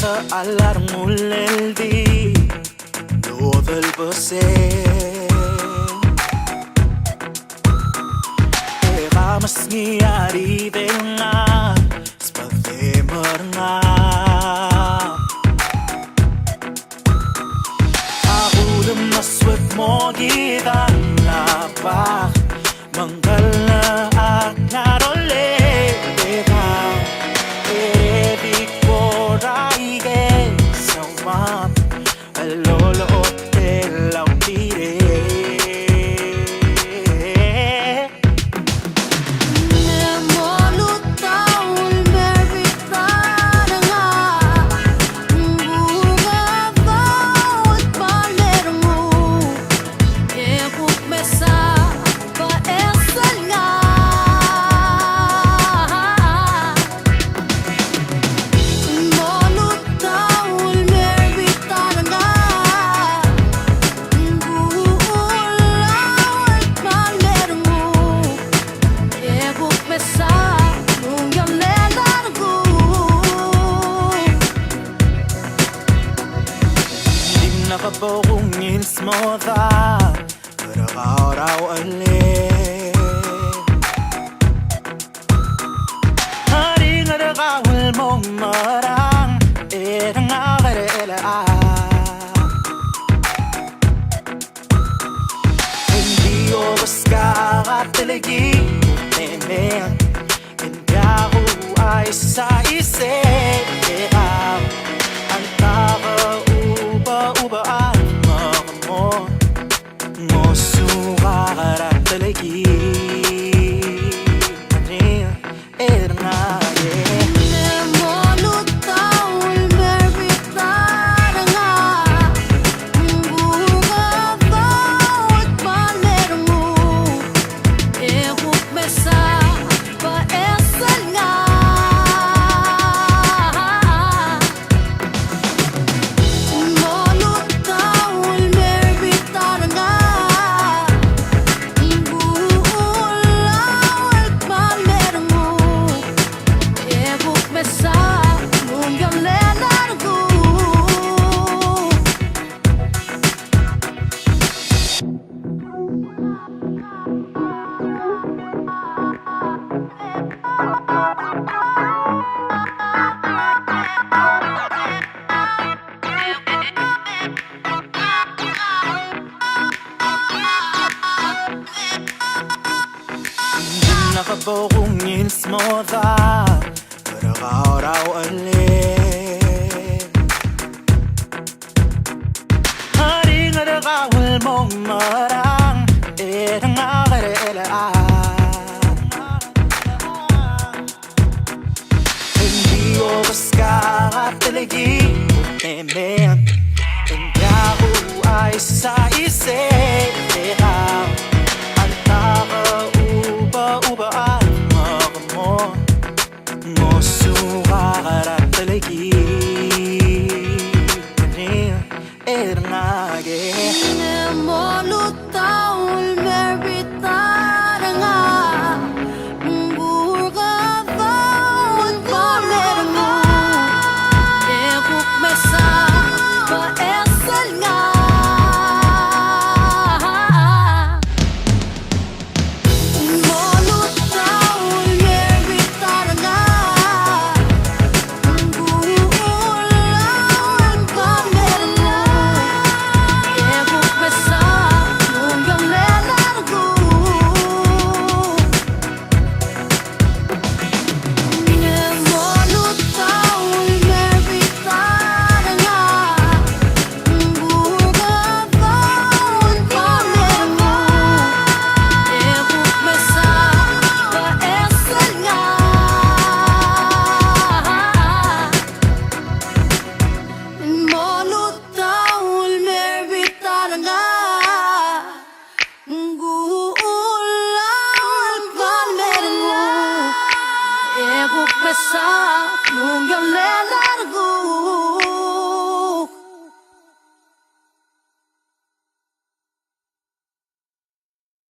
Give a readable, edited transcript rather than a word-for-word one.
Alla muleldi Dove il bose Era mas ngiyari nga Spathe nga Ako lumaswag mo gitang lapak Manggal na at narole Nakabogungin smoda Karakaw-raw alin Haring arakawal mong marang Erang akarelaan Hindi oras ka katalagi Nemen Hindi ako ay sa isip Ang uba-ubaan mo Mosuka talagi Nakabogungin smoda Karakaw-raw alin Haring arakawal mong marang Erang akarelaan Hindi oras ka katalagi Nemen Hindi ako ay sa isip Ang uba-ubaan mo Mosuka talagi Ernage Nemolutaul merbitara nga Mburga vaut palermo Ekuk mesa pa esal nga Nung yung largo